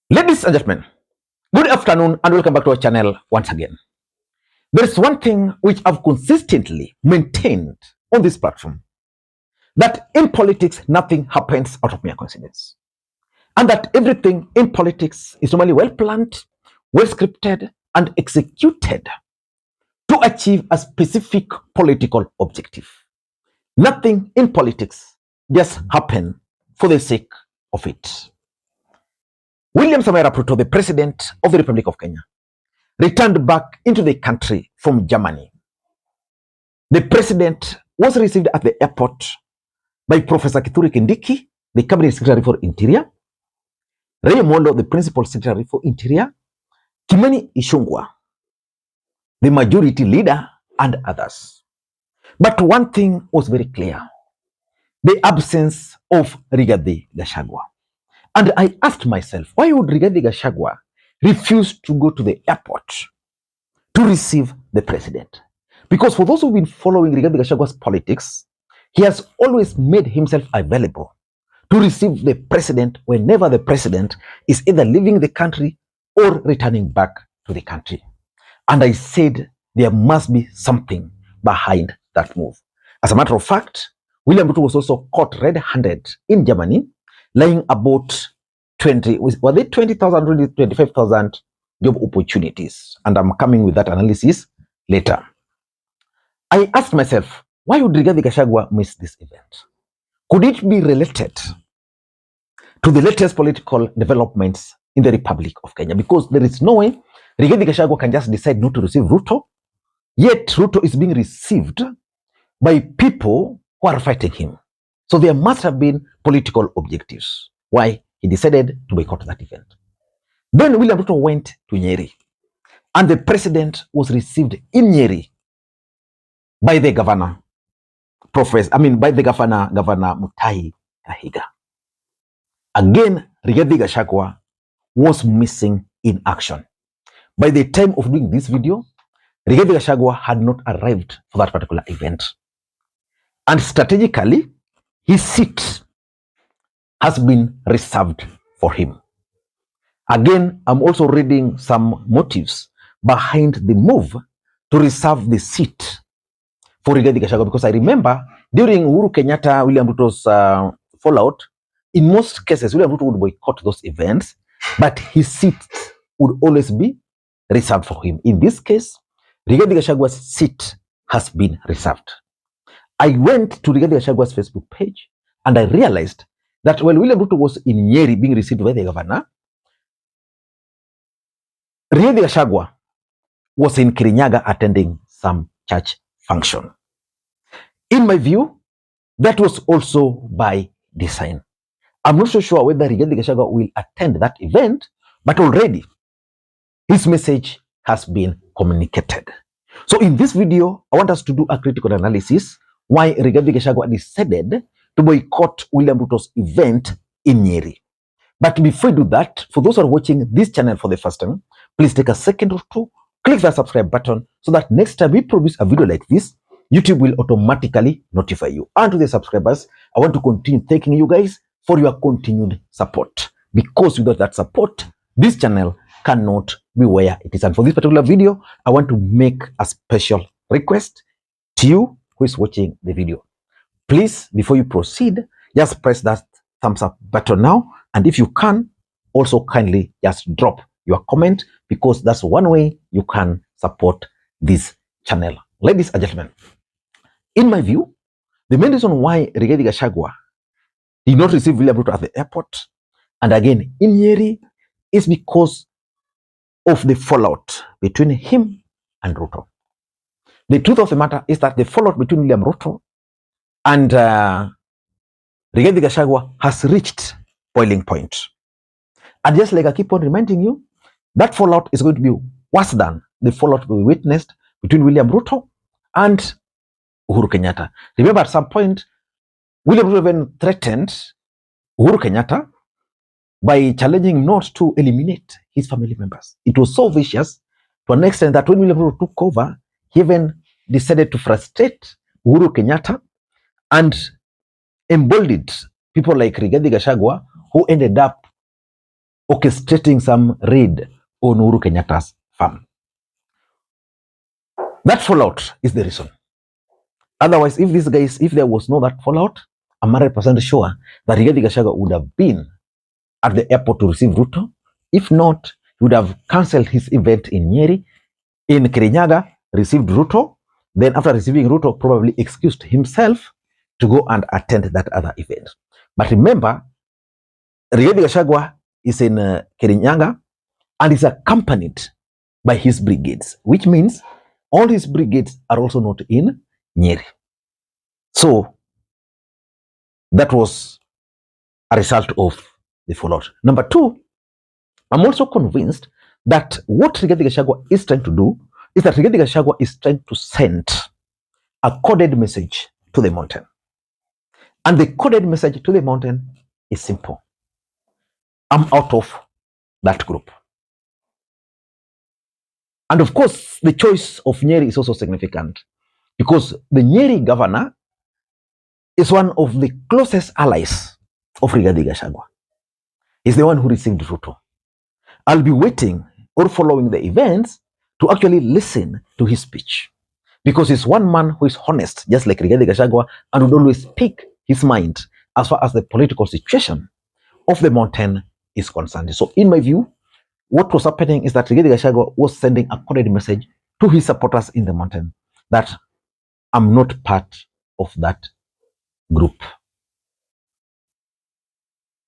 Ladies and gentlemen, good afternoon and welcome back to our channel once again. There is one thing which I've consistently maintained on this platform, that in politics, nothing happens out of mere coincidence. And that everything in politics is normally well planned, well scripted, and executed to achieve a specific political objective. Nothing in politics just happens for the sake of it. William Ruto, the President of the Republic of Kenya, returned back into the country from Germany. The president was received at the airport by Professor Kithure Kindiki, the Cabinet Secretary for Interior, Ray Mondo, the Principal Secretary for Interior, Kimani Ichung'wah, the Majority Leader, and others. But one thing was very clear: the absence of Rigathi Gachagua. And I asked myself, why would Rigathi Gachagua refuse to go to the airport to receive the president? Because for those who've been following Rigathi Gachagua's politics, he has always made himself available to receive the president whenever the president is either leaving the country or returning back to the country. And I said there must be something behind that move. As a matter of fact, William Ruto was also caught red-handed in Germany, lying about 20,000 or 25,000 job opportunities. And I'm coming with that analysis later. I asked myself, why would Rigathi Gachagua miss this event? Could it be related to the latest political developments in the Republic of Kenya? Because there is no way Rigathi Gachagua can just decide not to receive Ruto, yet Ruto is being received by people who are fighting him. So there must have been political objectives why he decided to boycott that event. Then William Ruto went to Nyeri, and the president was received in Nyeri by the governor, Governor Mutahi Kahiga. Again, Rigathi Gachagua was missing in action. By the time of doing this video, Rigathi Gachagua had not arrived for that particular event. And strategically, his seat has been reserved for him. Again, I'm also reading some motives behind the move to reserve the seat for Rigathi Gachagua, because I remember during Uhuru Kenyatta, William Ruto's fallout, in most cases, William Ruto would boycott those events, but his seat would always be reserved for him. In this case, Rigathi Gachagua's seat has been reserved. I went to Rigathi Gachagua's Facebook page and I realized that while William Ruto was in Nyeri being received by the governor, Rigathi Gachagua was in Kirinyaga attending some church function. In my view, that was also by design. I'm not so sure whether Rigathi Gachagua will attend that event, but already his message has been communicated. So in this video, I want us to do a critical analysis why Rigathi Gachagua decided to boycott William Ruto's event in Nyeri. But before we do that, for those who are watching this channel for the first time, please take a second or two, click that subscribe button so that next time we produce a video like this, YouTube will automatically notify you. And to the subscribers, I want to continue thanking you guys for your continued support, because without that support, this channel cannot be where it is. And for this particular video, I want to make a special request to you who is watching the video. Please, before you proceed, just press that thumbs up button now. And if you can, also kindly just drop your comment, because that's one way you can support this channel. Ladies and gentlemen, in my view, the main reason why Rigathi Gachagua did not receive William Ruto at the airport, and again in Nyeri, is because of the fallout between him and Ruto. The truth of the matter is that the fallout between William Ruto and Rigathi Gachagua has reached boiling point. And just like I keep on reminding you, that fallout is going to be worse than the fallout we witnessed between William Ruto and Uhuru Kenyatta. Remember, at some point, William Ruto even threatened Uhuru Kenyatta by challenging him not to eliminate his family members. It was so vicious to an extent that when William Ruto took over, he even decided to frustrate Uhuru Kenyatta and emboldened people like Rigathi Gachagua, who ended up orchestrating some raid on Uhuru Kenyatta's farm. That fallout is the reason. Otherwise, if there was no that fallout, I'm 100% sure that Rigathi Gachagua would have been at the airport to receive Ruto. If not, he would have cancelled his event in Nyeri, in Kirinyaga, received Ruto, then after receiving Ruto, probably excused himself to go and attend that other event. But remember, Rigathi Gachagua is in Kirinyaga and is accompanied by his brigades, which means all his brigades are also not in Nyeri. So that was a result of the fallout. Number two, I'm also convinced that what Rigathi Gachagua is trying to do is that Rigathi Gachagua is trying to send a coded message to the mountain. And the coded message to the mountain is simple. I'm out of that group. And of course, the choice of Nyeri is also significant because the Nyeri governor is one of the closest allies of Rigathi Gachagua. He's the one who received Ruto. I'll be waiting or following the events to actually listen to his speech because he's one man who is honest, just like Rigathi Gachagua, and would always speak his mind as far as the political situation of the mountain is concerned. So in my view, what was happening is that Rigathi Gachagua was sending a coded message to his supporters in the mountain that I'm not part of that group.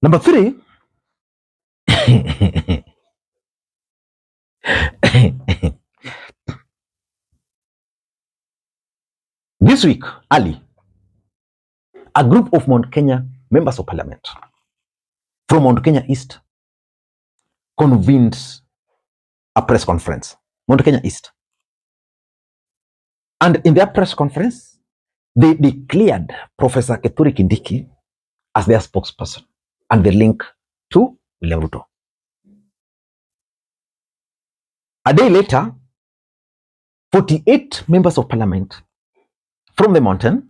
Number three, this week, early, a group of Mount Kenya members of parliament from Mount Kenya East convened a press conference, Mount Kenya East. And in their press conference, they declared Professor Kithure Kindiki as their spokesperson and the link to William Ruto. A day later, 48 members of parliament from the mountain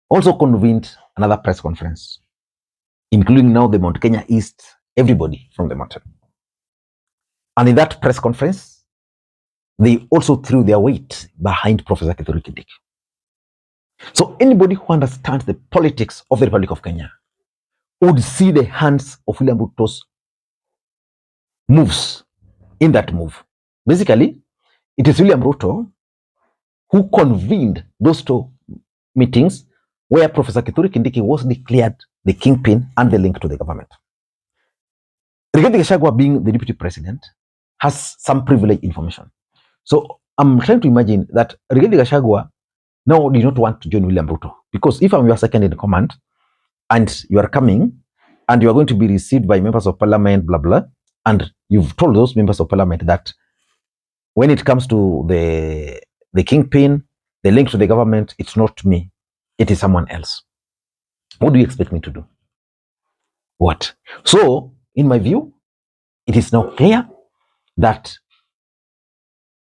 also convened another press conference, including now the Mount Kenya East, everybody from the mountain. And in that press conference, they also threw their weight behind Professor Kithure Kindiki. So anybody who understands the politics of the Republic of Kenya would see the hands of William Ruto's moves in that move. Basically, it is William Ruto who convened those two meetings where Professor Kithure Kindiki was declared the kingpin and the link to the government. Rigathi Gachagua, being the deputy president, has some privileged information. So I'm trying to imagine that Rigathi Gachagua now did not want to join William Ruto, because if I'm your second in command and you are coming and you are going to be received by members of parliament, blah, blah, and you've told those members of parliament that when it comes to the kingpin, the link to the government, it's not me, it is someone else. What do you expect me to do? What? So, in my view, it is now clear that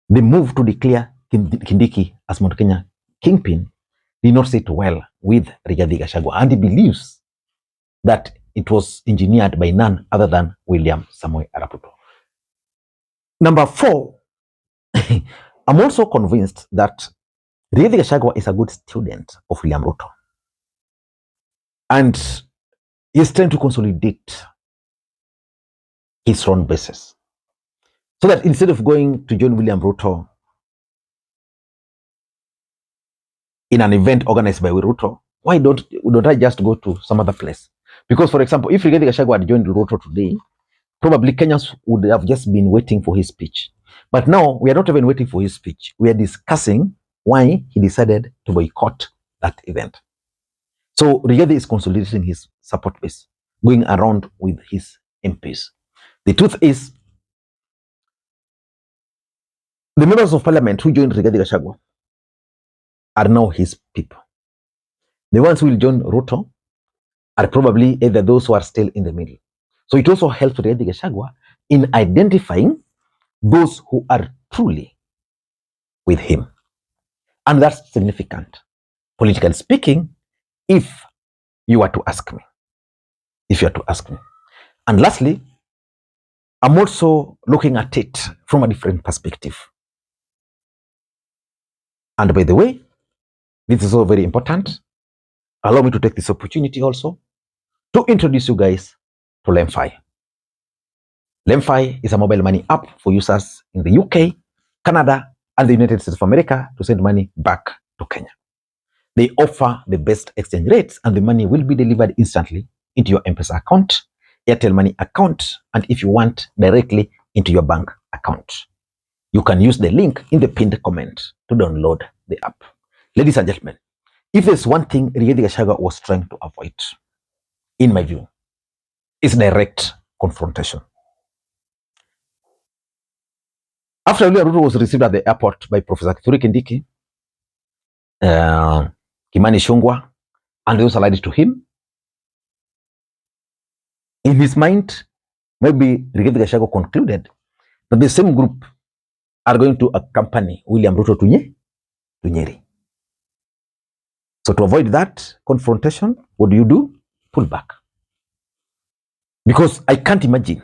the move to declare Kindiki as Mount Kenya kingpin did not sit well with Rigathi Gachagua, and he believes that it was engineered by none other than William Samoei Arap Ruto. Number four, I'm also convinced that Rigathi Gachagua is a good student of William Ruto, and he's trying to consolidate his own basis, so that instead of going to join William Ruto in an event organized by Ruto, why don't I just go to some other place? Because, for example, if Rigathi Gachagua had joined Ruto today, probably Kenyans would have just been waiting for his speech. But now we are not even waiting for his speech. We are discussing why he decided to boycott that event. So Rigathi is consolidating his support base, going around with his MPs. The truth is, the members of parliament who joined Rigathi Gachagua are now his people. The ones who will join Ruto are probably either those who are still in the middle. So it also helps Rigathi Gachagua in identifying those who are truly with him. And that's significant, politically speaking, if you are to ask me. If you are to ask me. And lastly, I'm also looking at it from a different perspective. And by the way, this is all very important. Allow me to take this opportunity also to introduce you guys to Lemfi. Lemfi is a mobile money app for users in the UK, Canada, and the United States of America to send money back to Kenya. They offer the best exchange rates, and the money will be delivered instantly into your M-Pesa account, Airtel Money account, and if you want, directly into your bank account. You can use the link in the pinned comment to download the app. Ladies and gentlemen, if there's one thing Rigathi Gachagua was trying to avoid, in my view, is direct confrontation. After William Ruto was received at the airport by Professor Kithure Kindiki, Kimani Ichung'wah, and those allied to him, in his mind, maybe Rigathi Gachagua concluded that the same group are going to accompany William Ruto to Nyeri. So to avoid that confrontation, what do? Pull back. Because I can't imagine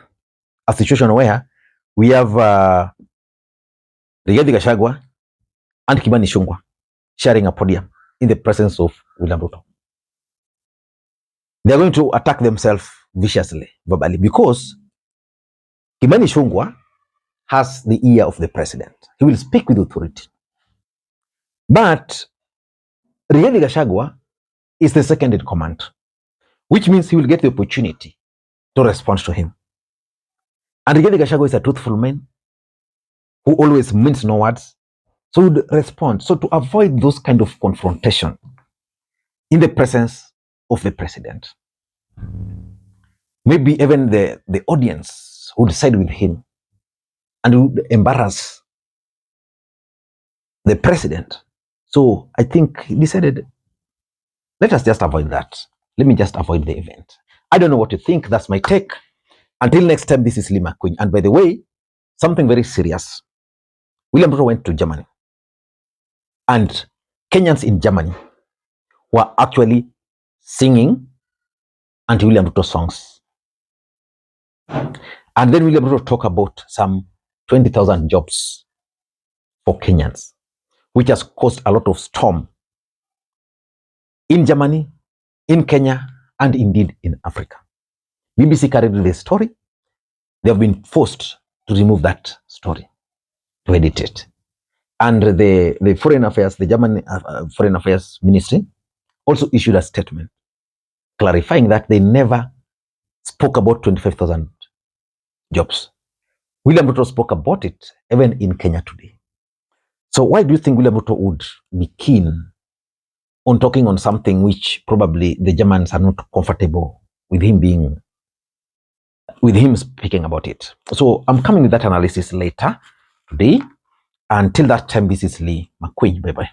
a situation where we have Rigathi Gachagua and Kimani Ichung'wah sharing a podium in the presence of William Ruto. They are going to attack themselves viciously, verbally, because Kimani Ichung'wah has the ear of the president. He will speak with authority. But Rigathi Gachagua is the second in command, which means he will get the opportunity to respond to him. And Rigathi Gachagua is a truthful man who always means no words, so he would respond. So to avoid those kind of confrontation in the presence of the president, maybe even the audience would side with him and would embarrass the president. So I think he decided, let us just avoid that. Let me just avoid the event. I don't know what you think. That's my take. Until next time, this is Makwiny. And by the way, something very serious. William Ruto went to Germany. And Kenyans in Germany were actually singing anti-William Ruto songs. And then William Ruto talked about some 20,000 jobs for Kenyans, which has caused a lot of storm in Germany, in Kenya, and indeed in Africa. BBC carried the story. They have been forced to remove that story, to edit it. And the Foreign Affairs, the German Foreign Affairs Ministry also issued a statement clarifying that they never spoke about 25,000 jobs. William Ruto spoke about it even in Kenya today. So why do you think William Ruto would be keen on talking on something which probably the Germans are not comfortable with him speaking about it? So I'm coming with that analysis later today. Until that time, this is Makwiny. Bye-bye.